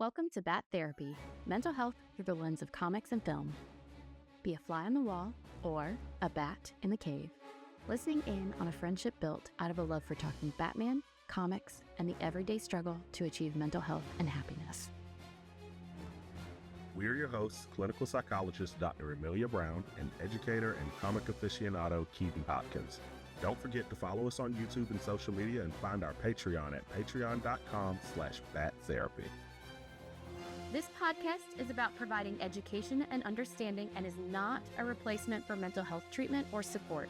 Welcome to Bat Therapy, mental health through the lens of comics and film. Be a fly on the wall or a bat in the cave, listening in on a friendship built out of a love for talking Batman, comics, and the everyday struggle to achieve mental health and happiness. We're your hosts, clinical psychologist Dr. Amelia Brown and educator and comic aficionado Keeden Hopkins. Don't forget to follow us on YouTube and social media and find our Patreon at patreon.com/battherapy. This podcast is about providing education and understanding and is not a replacement for mental health treatment or support.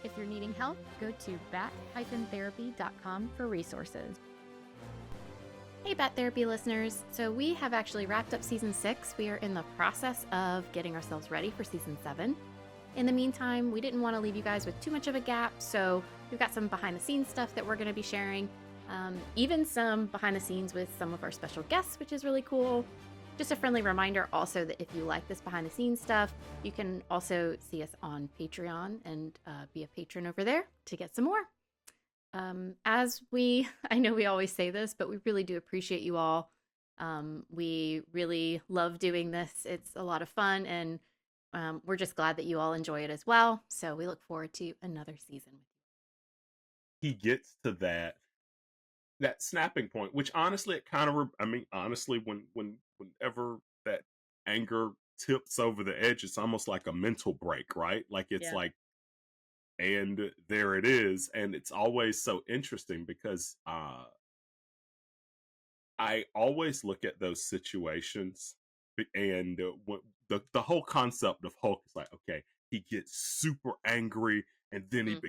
If you're needing help, go to bat-therapy.com for resources. Hey, Bat Therapy listeners. So we have actually wrapped up season 6. We are in the process of getting ourselves ready for season 7. In the meantime, we didn't want to leave you guys with too much of a gap, so we've got some behind the scenes stuff that we're going to be sharing. Even some behind the scenes with some of our special guests, which is really cool. Just a friendly reminder also that if you like this behind the scenes stuff, you can also see us on Patreon and be a patron over there to get some more. I know we always say this, but we really do appreciate you all. We really love doing this. It's a lot of fun, and we're just glad that you all enjoy it as well. So we look forward to another season with you. He gets to that snapping point, which honestly, it kind of, honestly, whenever that anger tips over the edge, it's almost like a mental break, right? Like it's like, and there it is. And it's always so interesting because I always look at those situations and the whole concept of Hulk is like, okay, he gets super angry and then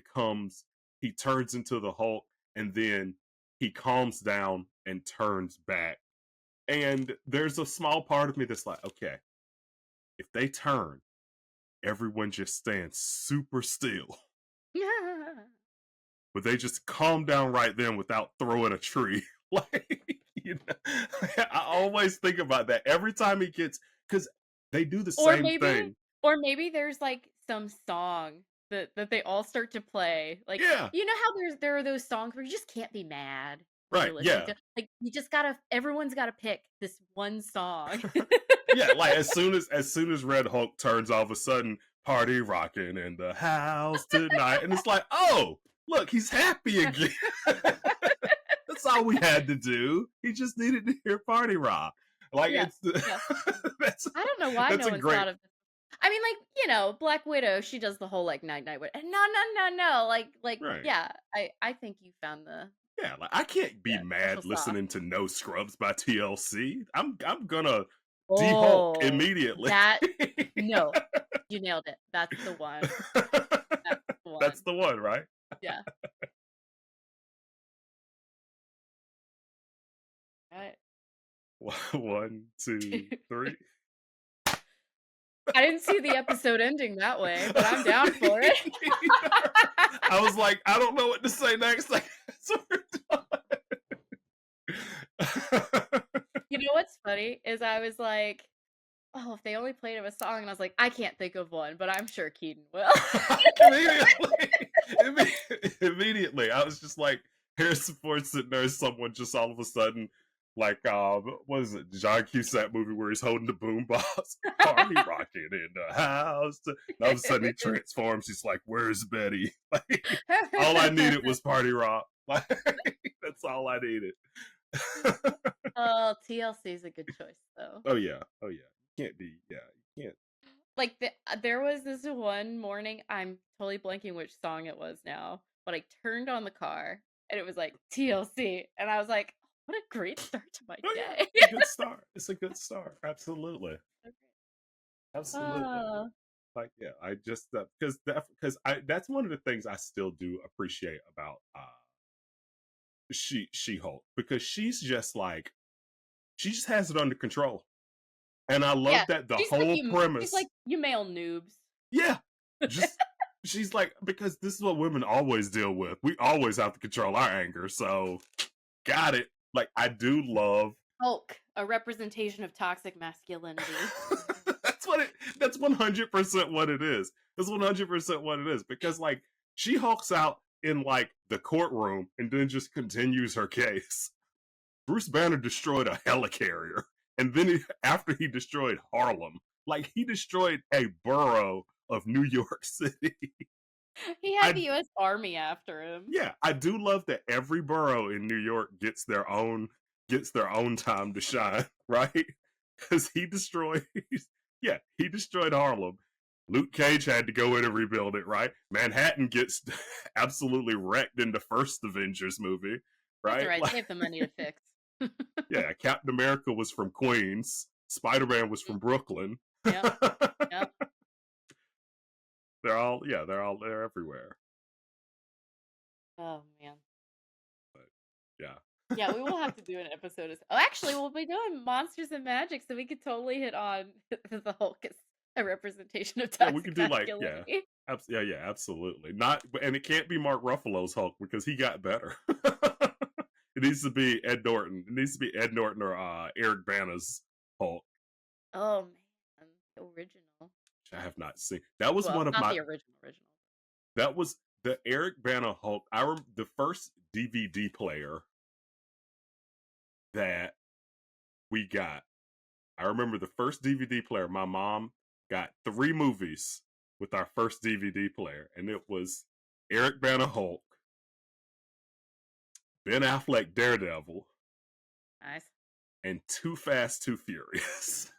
he turns into the Hulk and then he calms down and turns back. And there's a small part of me that's like, okay, if they turn, everyone just stands super still. But they just calm down right then without throwing a tree. I always think about that every time he gets, because they do the same thing. Or maybe there's like some song that they all start to play. Like, you know how there are those songs where you just can't be mad. Right, yeah. Like you just everyone's gotta pick this one song. Yeah, like as soon as Red Hulk turns, all of a sudden, party rocking in the house tonight. And it's like, oh, look, he's happy again. That's all we had to do. He just needed to hear party rock. Like I don't know why no one's thought of this. I mean, like, Black Widow, she does the whole like night. No. Like, right. Yeah, I think you found the. Yeah, like I can't be mad listening to No Scrubs by TLC. I'm gonna de-Hulk immediately. No, you nailed it. That's the one. That's the one, right? Yeah. All right. 1, 2, 3. I didn't see the episode ending that way, but I'm down for it. I was like, I don't know what to say next. So we're done. You know what's funny is I was like, oh, if they only played him a song, and I was like, I can't think of one, but I'm sure Keeden will. Immediately, I was just like, Harrison Ford sitting there, someone just all of a sudden, like, what is it, John Cusack movie where he's holding the boombox, party rocking in the house. And all of a sudden he transforms. He's like, "Where's Betty?" Like, all I needed was party rock. Like, that's all I needed. Oh, TLC is a good choice, though. Oh yeah. You can't. Like there was this one morning. I'm totally blanking which song it was now, but I turned on the car and it was like TLC, and I was like, what a great start to my day. Yeah, it's a good start. It's a good start. Absolutely. Okay. Absolutely. Like, yeah, I just because that's one of the things I still do appreciate about She-Hulk, because she's just like, she just has it under control. And I love that the whole premise. She's like, you male noobs. Yeah. Just she's like, because this is what women always deal with. We always have to control our anger. So got it. Like, I do love Hulk, a representation of toxic masculinity. That's 100% what it is. That's 100% what it is. Because like, she hulks out in like the courtroom and then just continues her case. Bruce Banner destroyed a helicarrier. And then after he destroyed Harlem, like he destroyed a borough of New York City. He had the U.S. Army after him. Yeah, I do love that every borough in New York gets their own time to shine, right? Because he destroyed Harlem. Luke Cage had to go in and rebuild it, right? Manhattan gets absolutely wrecked in the first Avengers movie, right? That's right. They have the money to fix. Yeah, Captain America was from Queens. Spider-Man was from Brooklyn. Yep. They're everywhere. Oh man. But, yeah. Yeah, we will have to do an episode. Actually, we'll be doing Monsters and Magic, so we could totally hit on the Hulk as a representation of toxic we could do masculinity. Absolutely. And it can't be Mark Ruffalo's Hulk because he got better. It needs to be Ed Norton. It needs to be Ed Norton or Eric Bana's Hulk. Oh man, the original. Which I have not seen. That was one of not the original. That was the Eric Bana Hulk. I remember the first DVD player that we got. I remember the first DVD player. My mom got 3 movies with our first DVD player, and it was Eric Bana Hulk, Ben Affleck Daredevil, nice, and Too Fast, Too Furious.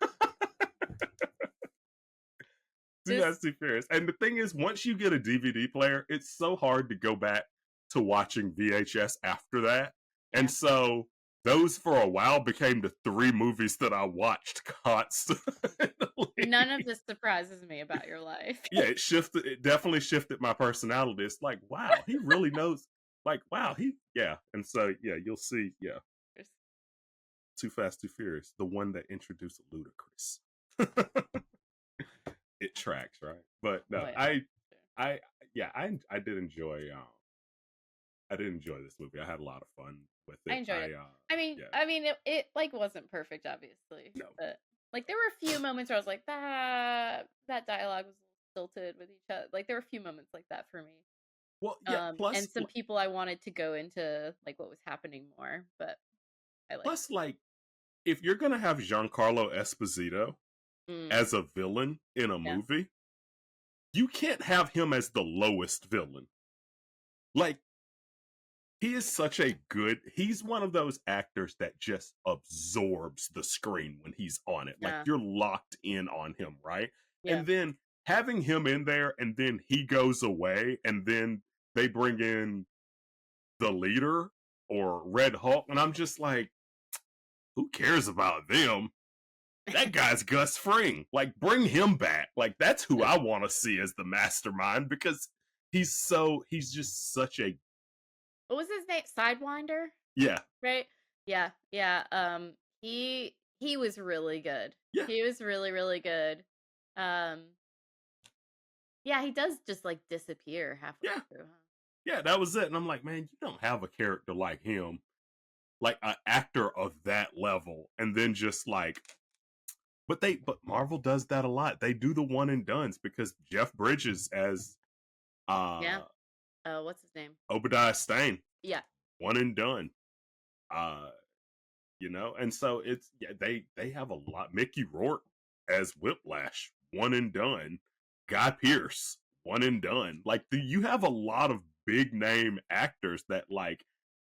Too Fast, Too Furious. And the thing is, once you get a DVD player, it's so hard to go back to watching VHS after that. Yeah. And so those for a while became the 3 movies that I watched constantly. None of this surprises me about your life. Yeah, it definitely shifted my personality. It's like, wow, he really knows. Like, wow, and so you'll see, Too Fast, Too Furious, the one that introduced Ludacris. It tracks, right? But no, I did enjoy. I did enjoy this movie. I had a lot of fun with it. I enjoyed it. I mean, it like wasn't perfect, obviously. No, but like there were a few moments where I was like, that dialogue was stilted with each other. Like there were a few moments like that for me. Well, yeah. Plus, and some people I wanted to go into like what was happening more, but I like. Plus, like, if you're gonna have Giancarlo Esposito as a villain in a movie, you can't have him as the lowest villain. Like, he is he's one of those actors that just absorbs the screen when he's on it. Like, you're locked in on him, right? Yeah. And then having him in there and then he goes away and then they bring in the leader or Red Hulk, and I'm just like, who cares about them? That guy's Gus Fring. Like, bring him back. Like, that's who I want to see as the mastermind because he's just such a... What was his name? Sidewinder? Yeah. Right? Yeah. He was really good. Yeah. He was really, really good. Yeah, he does just like disappear halfway through, huh? Yeah, that was it. And I'm like, man, you don't have a character like him, like an actor of that level, and then just like... But Marvel does that a lot. They do the one and dones because Jeff Bridges as what's his name? Obadiah Stane. Yeah. One and done. And so they have a lot. Mickey Rourke as Whiplash, one and done. Guy Pearce, one and done. Like you have a lot of big name actors that like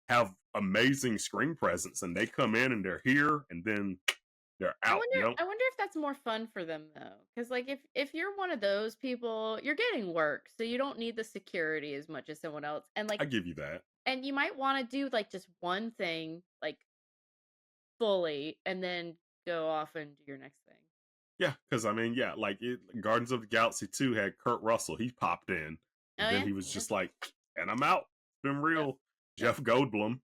have amazing screen presence, and they come in and they're here, and then they're out. I wonder if that's more fun for them though, because like if you're one of those people, you're getting work, so you don't need the security as much as someone else. And like I give you that. And you might want to do like just one thing like fully, and then go off and do your next thing. Yeah, because I mean, Guardians of the Galaxy 2 had Kurt Russell. He popped in, and then he was just like, "And I'm out." It's been real. Yeah. Jeff Goldblum,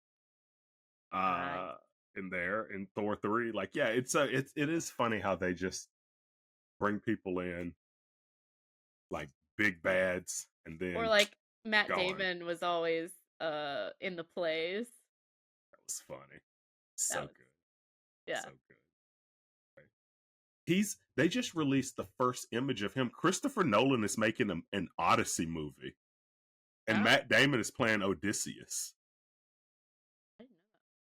in there in Thor 3. Like, yeah, it is funny how they just bring people in, like big bads, and then or like Matt Damon was always in the plays. That was funny. So good. Yeah. So good. They just released the first image of him. Christopher Nolan is making an Odyssey movie. And Matt Damon is playing Odysseus. I didn't know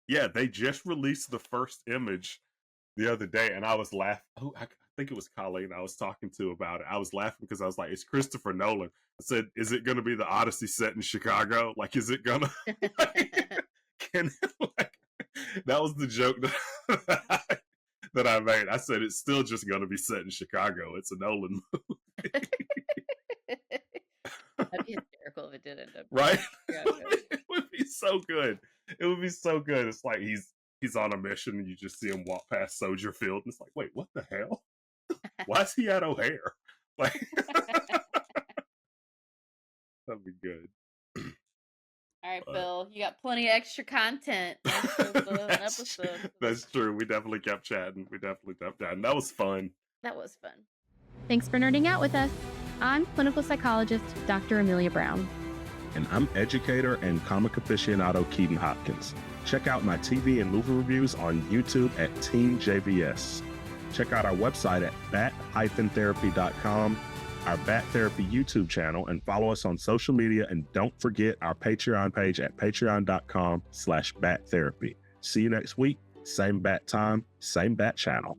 that. Yeah, they just released the first image the other day, and I was laughing. Oh, I think it was Colleen I was talking to about it. I was laughing because I was like, "It's Christopher Nolan." I said, "Is it going to be the Odyssey set in Chicago? Like, is it gonna? Can like?" That was the joke that I made. I said it's still just going to be set in Chicago. It's a Nolan movie, That'd be hysterical if it did end up right? Chicago. It would be so good. It would be so good. It's like he's on a mission, and you just see him walk past Soldier Field, and it's like, wait, what the hell? Why is he at O'Hare? Like, that'd be good. All right, But Phil, you got plenty of extra content after the episode. that's true. We definitely kept chatting. That was fun. That was fun. Thanks for nerding out with us. I'm clinical psychologist Dr. Amelia Brown. And I'm educator and comic aficionado Keeden Hopkins. Check out my TV and movie reviews on YouTube at Team JVS. Check out our website at bat-therapy.com, our Bat Therapy YouTube channel, and follow us on social media. And don't forget our Patreon page at patreon.com/battherapy. See you next week. Same bat time, same bat channel.